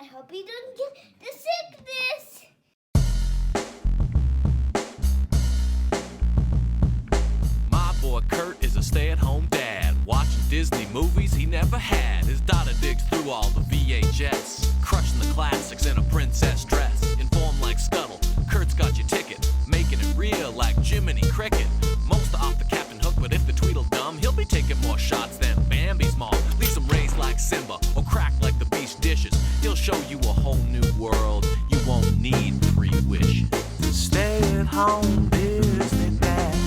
I hope you don't get the sickness. My boy Kurt is a stay-at-home dad, watching Disney movies he never had. His daughter digs through all the VHS, crushing the classics in a princess dress. Informed like Scuttle, Kurt's got your ticket, making it real like Jiminy Cricket. Most off the Captain Hook, but if the Tweedledum, he'll be taking more shots than Bambi's mom. Leaves him raised like Simba, or cracked like the beast dishes. He'll show you a whole new world, you won't need 3 wishes. Stay-at-home Disney dad.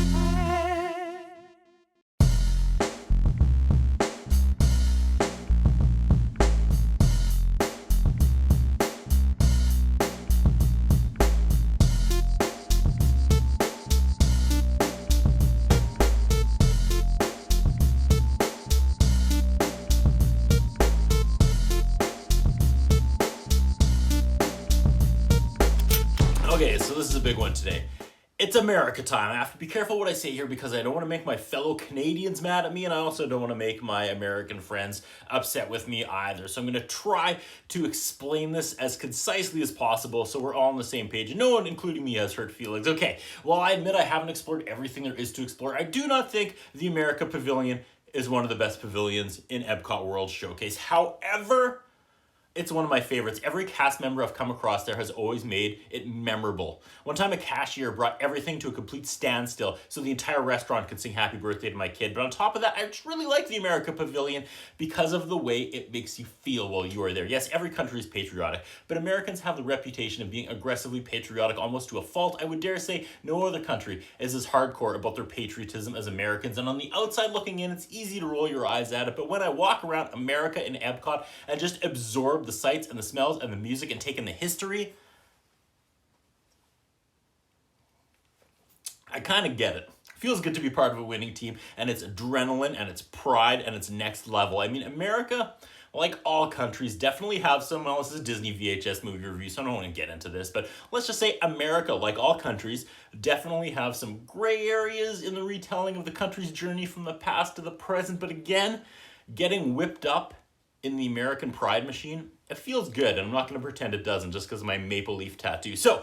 Okay, so this is a big one today. It's America time. I have to be careful what I say here because I don't want to make my fellow Canadians mad at me, and I also don't want to make my American friends upset with me either. So I'm going to try to explain this as concisely as possible so we're all on the same page and no one, including me, has hurt feelings. Okay, well, I admit I haven't explored everything there is to explore. I do not think the America Pavilion is one of the best pavilions in Epcot World Showcase. However, it's one of my favorites. Every cast member I've come across there has always made it memorable. One time a cashier brought everything to a complete standstill so the entire restaurant could sing happy birthday to my kid. But on top of that, I just really like the America Pavilion because of the way it makes you feel while you are there. Yes, every country is patriotic, but Americans have the reputation of being aggressively patriotic almost to a fault. I would dare say no other country is as hardcore about their patriotism as Americans. And on the outside looking in, it's easy to roll your eyes at it. But when I walk around America in Epcot and just absorb the sights and the smells and the music and take in the history, I kind of get it. Feels good to be part of a winning team, and it's adrenaline and it's pride and it's next level. I mean, America, like all countries, definitely have some, well, this is a Disney VHS movie review, so I don't want to get into this, but let's just say America, like all countries, definitely have some gray areas in the retelling of the country's journey from the past to the present. But again, getting whipped up in the American pride machine, it feels good, and I'm not going to pretend it doesn't just because of my maple leaf tattoo. So,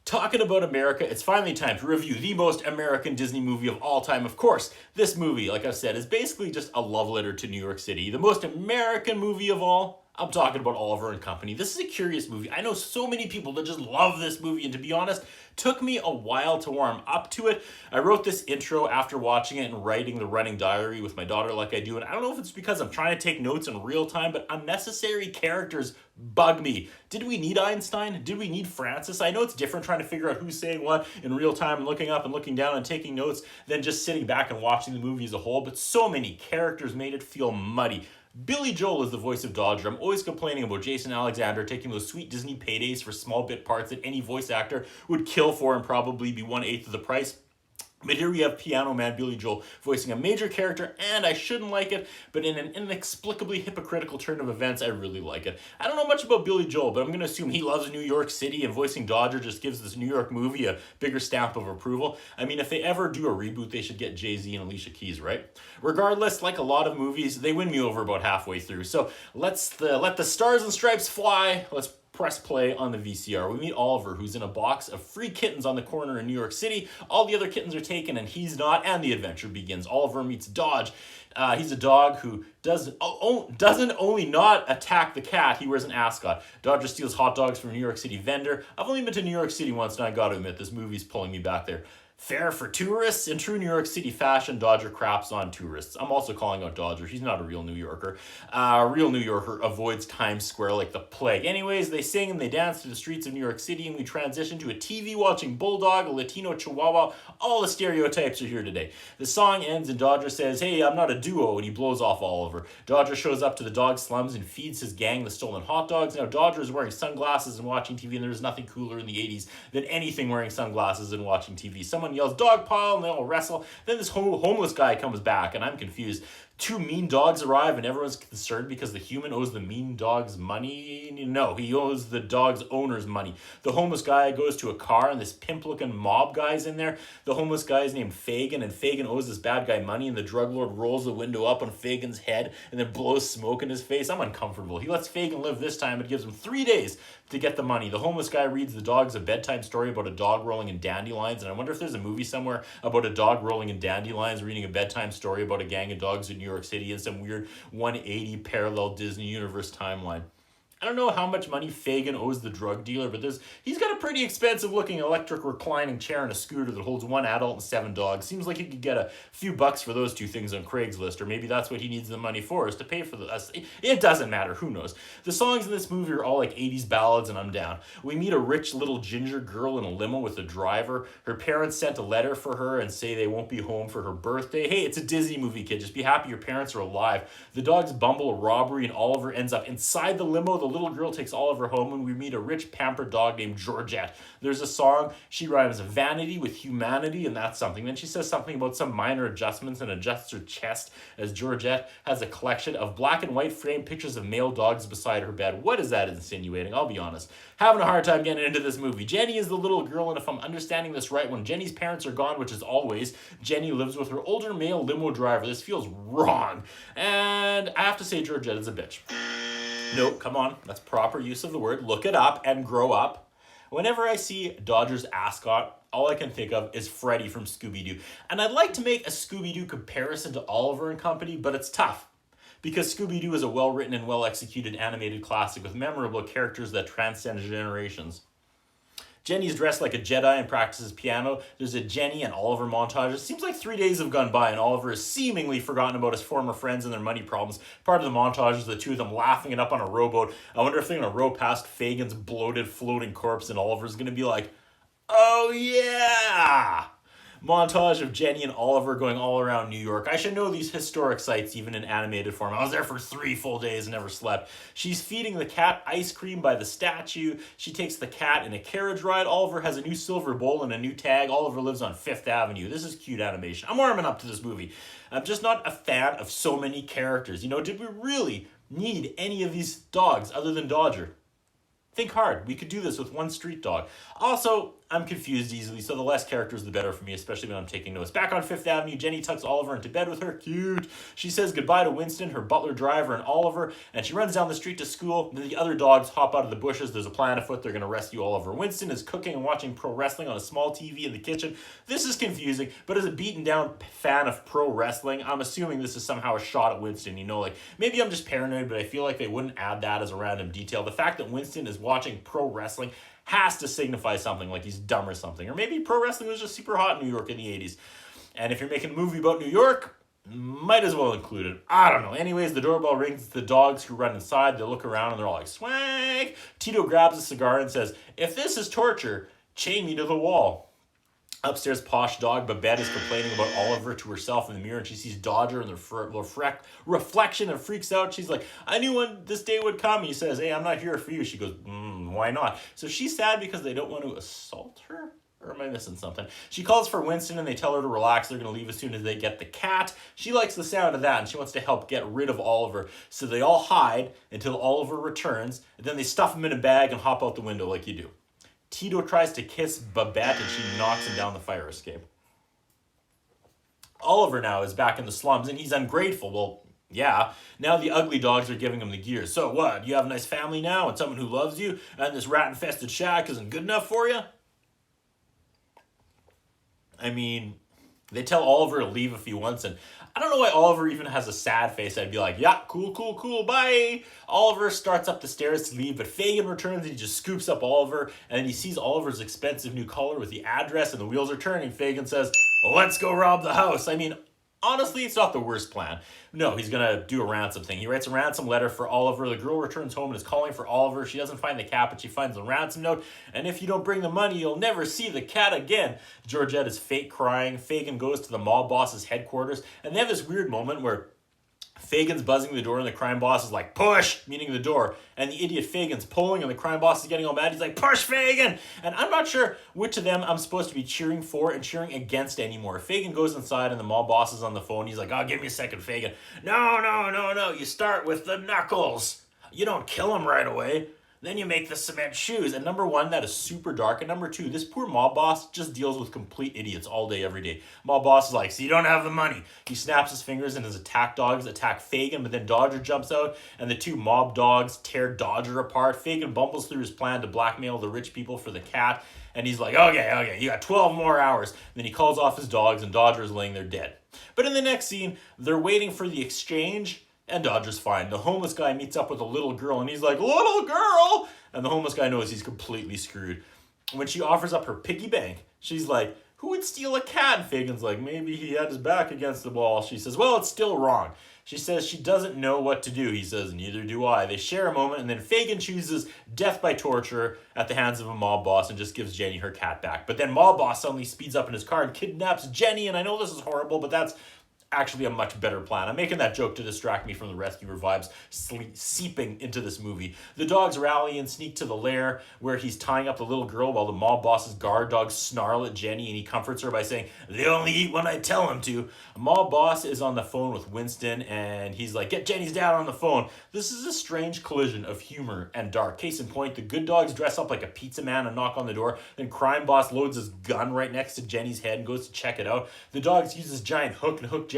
talking about America, it's finally time to review the most American Disney movie of all time. Of course, this movie, like I've said, is basically just a love letter to New York City. The most American movie of all, I'm talking about Oliver and Company. This is a curious movie. I know so many people that just love this movie, and to be honest, took me a while to warm up to it. I wrote this intro after watching it and writing the running diary with my daughter like I do, and I don't know if it's because I'm trying to take notes in real time, but unnecessary characters bug me. Did we need Einstein? Did we need Francis? I know it's different trying to figure out who's saying what in real time and looking up and looking down and taking notes than just sitting back and watching the movie as a whole, but so many characters made it feel muddy. Billy Joel is the voice of Dodger. I'm always complaining about Jason Alexander taking those sweet Disney paydays for small bit parts that any voice actor would kill for and probably be 1/8 of the price. But here we have Piano Man Billy Joel voicing a major character, and I shouldn't like it, but in an inexplicably hypocritical turn of events, I really like it. I don't know much about Billy Joel, but I'm going to assume he loves New York City, and voicing Dodger just gives this New York movie a bigger stamp of approval. I mean, if they ever do a reboot, they should get Jay-Z and Alicia Keys, right? Regardless, like a lot of movies, they win me over about halfway through. So let the stars and stripes fly. Let's press play on the VCR. We meet Oliver, who's in a box of free kittens on the corner in New York City. All the other kittens are taken and he's not, and the adventure begins. Oliver meets Dodge. He's a dog who doesn't only not attack the cat, he wears an ascot. Dodger steals hot dogs from a New York City vendor. I've only been to New York City once, and I gotta admit, this movie's pulling me back there. Fair for tourists? In true New York City fashion, Dodger craps on tourists. I'm also calling out Dodger. He's not a real New Yorker. A real New Yorker avoids Times Square like the plague. Anyways, they sing and they dance through the streets of New York City, and we transition to a TV-watching bulldog, a Latino chihuahua. All the stereotypes are here today. The song ends and Dodger says, "Hey, I'm not a duo," and he blows off Oliver. Dodger shows up to the dog slums and feeds his gang the stolen hot dogs. Now, Dodger is wearing sunglasses and watching TV, and there was nothing cooler in the 80s than anything wearing sunglasses and watching TV. Someone yells, "Dog pile," and they all wrestle. Then this homeless guy comes back, and I'm confused. Two mean dogs arrive and everyone's concerned because the human owes the mean dog's money. No, he owes the dog's owner's money. The homeless guy goes to a car and this pimp-looking mob guy's in there. The homeless guy is named Fagin, and Fagin owes this bad guy money, and the drug lord rolls the window up on Fagin's head and then blows smoke in his face. I'm uncomfortable. He lets Fagin live this time and gives him 3 days to get the money. The homeless guy reads the dogs a bedtime story about a dog rolling in dandelions, and I wonder if there's a movie somewhere about a dog rolling in dandelions reading a bedtime story about a gang of dogs in New York City in some weird 180 parallel Disney Universe timeline. I don't know how much money Fagin owes the drug dealer, but he's got a pretty expensive looking electric reclining chair and a scooter that holds 1 adult and 7 dogs. Seems like he could get a few bucks for those 2 things on Craigslist, or maybe that's what he needs the money for, is to pay for the... It doesn't matter, who knows. The songs in this movie are all like 80s ballads, and I'm down. We meet a rich little ginger girl in a limo with a driver. Her parents sent a letter for her and say they won't be home for her birthday. Hey, it's a Disney movie, kid. Just be happy your parents are alive. The dogs bumble a robbery, and Oliver ends up inside the limo. The little girl takes Oliver home, and we meet a rich pampered dog named Georgette. There's a song. She rhymes vanity with humanity, and that's something. Then she says something about some minor adjustments and adjusts her chest as Georgette has a collection of black and white framed pictures of male dogs beside her bed. What is that insinuating? I'll be honest. Having a hard time getting into this movie. Jenny is the little girl, and if I'm understanding this right, when Jenny's parents are gone, which is always, Jenny lives with her older male limo driver. This feels wrong. And I have to say Georgette is a bitch. No, come on. That's proper use of the word. Look it up and grow up. Whenever I see Dodger's ascot, all I can think of is Freddy from Scooby-Doo. And I'd like to make a Scooby-Doo comparison to Oliver and Company, but it's tough. Because Scooby-Doo is a well-written and well-executed animated classic with memorable characters that transcend generations. Jenny's dressed like a Jedi and practices piano. There's a Jenny and Oliver montage. It seems like 3 days have gone by and Oliver has seemingly forgotten about his former friends and their money problems. Part of the montage is the two of them laughing it up on a rowboat. I wonder if they're going to row past Fagin's bloated floating corpse and Oliver's going to be like, oh yeah! Montage of Jenny and Oliver going all around New York. I should know these historic sites even in animated form. I was there for 3 full days and never slept. She's feeding the cat ice cream by the statue. She takes the cat in a carriage ride. Oliver has a new silver bowl and a new tag. Oliver lives on 5th Avenue. This is cute animation. I'm warming up to this movie. I'm just not a fan of so many characters. You know, did we really need any of these dogs other than Dodger? Think hard. We could do this with 1 street dog. Also, I'm confused easily, so the less characters, the better for me, especially when I'm taking notes. Back on 5th Avenue, Jenny tucks Oliver into bed with her. Cute. She says goodbye to Winston, her butler driver, and Oliver, and she runs down the street to school. Then the other dogs hop out of the bushes. There's a plan afoot. They're going to rescue Oliver. Winston is cooking and watching pro wrestling on a small TV in the kitchen. This is confusing, but as a beaten down fan of pro wrestling, I'm assuming this is somehow a shot at Winston. You know, like, maybe I'm just paranoid, but I feel like they wouldn't add that as a random detail. The fact that Winston is watching pro wrestling has to signify something, like he's dumb or something. Or maybe pro wrestling was just super hot in New York in the 80s. And if you're making a movie about New York, might as well include it. I don't know. Anyways, the doorbell rings. It's the dogs who run inside. They look around and they're all like, swank. Tito grabs a cigar and says, if this is torture, chain me to the wall. Upstairs, posh dog Babette is complaining about Oliver to herself in the mirror, and she sees Dodger in the reflection and freaks out. She's like, I knew when this day would come. He says, hey, I'm not here for you. She goes, why not? So she's sad because they don't want to assault her? Or am I missing something? She calls for Winston and they tell her to relax. They're going to leave as soon as they get the cat. She likes the sound of that and she wants to help get rid of Oliver. So they all hide until Oliver returns, and then they stuff him in a bag and hop out the window like you do. Tito tries to kiss Babette and she knocks him down the fire escape. Oliver now is back in the slums and he's ungrateful. Well, yeah, now the ugly dogs are giving him the gear. So what? You have a nice family now and someone who loves you, and this rat-infested shack isn't good enough for you? I mean, they tell Oliver to leave if he wants, and I don't know why Oliver even has a sad face. I'd be like, yeah, cool, bye. Oliver starts up the stairs to leave, but Fagin returns and he just scoops up Oliver, and then he sees Oliver's expensive new collar with the address, and the wheels are turning. Fagin says, well, let's go rob the house. I mean, honestly, it's not the worst plan. No, he's going to do a ransom thing. He writes a ransom letter for Oliver. The girl returns home and is calling for Oliver. She doesn't find the cat, but she finds the ransom note. And if you don't bring the money, you'll never see the cat again. Georgette is fake crying. Fagin goes to the mob boss's headquarters. And they have this weird moment where Fagin's buzzing the door and the crime boss is like, push, meaning the door. And the idiot Fagin's pulling and the crime boss is getting all mad. He's like, push Fagin! And I'm not sure which of them I'm supposed to be cheering for and cheering against anymore. Fagin goes inside and the mall boss is on the phone. He's like, oh, give me a second, Fagin. No. You start with the knuckles. You don't kill him right away. Then you make the cement shoes. And number one, that is super dark. And number two, this poor mob boss just deals with complete idiots all day, every day. Mob boss is like, so you don't have the money. He snaps his fingers and his attack dogs attack Fagin, but then Dodger jumps out and the two mob dogs tear Dodger apart. Fagin bumbles through his plan to blackmail the rich people for the cat. And he's like, okay, you got 12 more hours. And then he calls off his dogs and Dodger is laying there dead. But in the next scene, they're waiting for the exchange. And Dodger's fine. The homeless guy meets up with a little girl and he's like, little girl! And the homeless guy knows he's completely screwed. When she offers up her piggy bank, she's like, who would steal a cat? And Fagin's like, maybe he had his back against the wall. She says, well, it's still wrong. She says she doesn't know what to do. He says, neither do I. They share a moment and then Fagin chooses death by torture at the hands of a mob boss and just gives Jenny her cat back. But then mob boss suddenly speeds up in his car and kidnaps Jenny. And I know this is horrible, but that's actually a much better plan. I'm making that joke to distract me from the rescuer vibes seeping into this movie. The dogs rally and sneak to the lair where he's tying up the little girl while the mob boss's guard dogs snarl at Jenny and he comforts her by saying, they only eat when I tell them to. Mob boss is on the phone with Winston and he's like, get Jenny's dad on the phone. This is a strange collision of humor and dark. Case in point, the good dogs dress up like a pizza man and knock on the door. Then crime boss loads his gun right next to Jenny's head and goes to check it out. The dogs use this giant hook and hook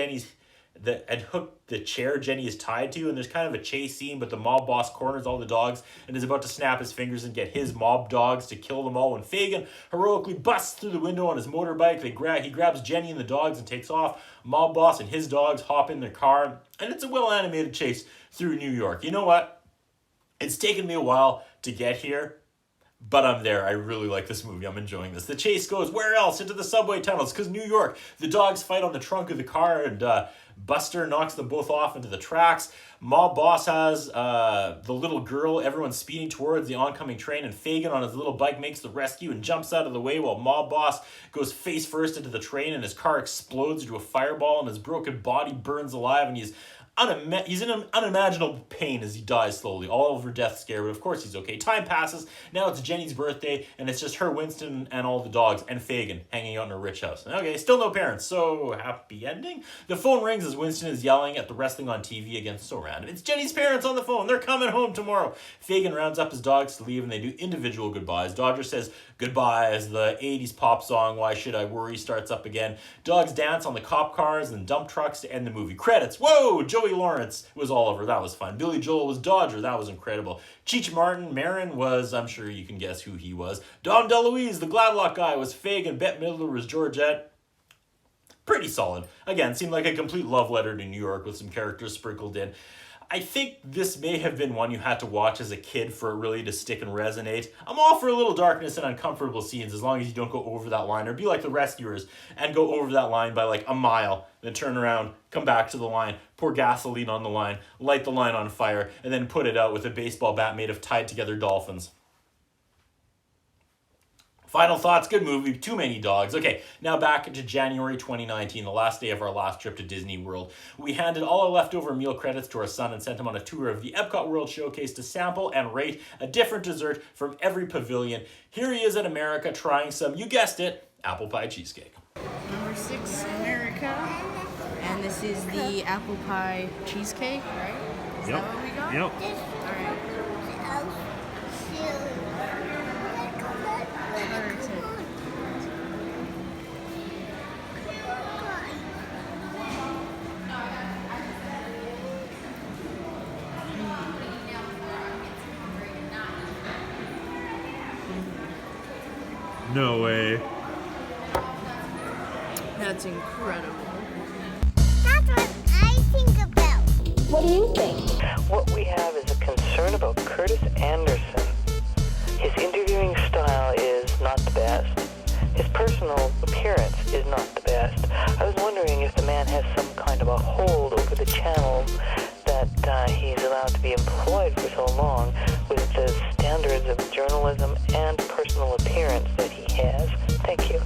the chair Jenny is tied to, and there's kind of a chase scene, but the mob boss corners all the dogs and is about to snap his fingers and get his mob dogs to kill them all when Fagin heroically busts through the window on his motorbike. He grabs Jenny and the dogs and takes off. Mob boss and his dogs hop in their car, and it's a well-animated chase through New York. You know what? It's taken me a while to get here, but I'm there. I really like this movie. I'm enjoying this. The chase goes where else? Into the subway tunnels, because New York. The dogs fight on the trunk of the car, and Buster knocks them both off into the tracks. Mob boss has the little girl, everyone's speeding towards the oncoming train, and Fagin on his little bike makes the rescue and jumps out of the way while mob boss goes face first into the train and his car explodes into a fireball and his broken body burns alive and he's in an unimaginable pain as he dies slowly, all over death scare, but of course he's okay. Time passes, now it's Jenny's birthday, and it's just her, Winston, and all the dogs, and Fagin hanging out in a rich house. Okay, still no parents, so happy ending? The phone rings as Winston is yelling at the wrestling on TV again, so random. It's Jenny's parents on the phone, they're coming home tomorrow. Fagin rounds up his dogs to leave, and they do individual goodbyes. Dodger says goodbye as the 80s pop song, Why Should I Worry, starts up again. Dogs dance on the cop cars and dump trucks to end the movie. Credits, whoa, Joey Lawrence was Oliver, that was fun. Billy Joel was Dodger, that was incredible. Cheech Martin, Marin was, I'm sure you can guess who he was. Dom DeLuise, the Gladlock guy, was Fagin. Bette Midler was Georgette. Pretty solid. Again, seemed like a complete love letter to New York with some characters sprinkled in. I think this may have been one you had to watch as a kid for it really to stick and resonate. I'm all for a little darkness and uncomfortable scenes as long as you don't go over that line, or be like the rescuers and go over that line by like a mile, then turn around, come back to the line, pour gasoline on the line, light the line on fire, and then put it out with a baseball bat made of tied together dolphins. Final thoughts, good movie, too many dogs. Okay, now back to January 2019, the last day of our last trip to Disney World. We handed all our leftover meal credits to our son and sent him on a tour of the Epcot World Showcase to sample and rate a different dessert from every pavilion. Here he is at America trying some, you guessed it, apple pie cheesecake. Number 6, America. And this is the apple pie cheesecake, right? Is that what we got? Yep. All right. No way. That's incredible. That's what I think about. What do you think? What we have is a concern about Curtis Anderson. His interviewing style is not the best. His personal appearance is not the best. I was wondering if the man has some kind of a hold over the channel that he's allowed to be employed for so long with the standards of journalism and personal appearance that he has. Thank you.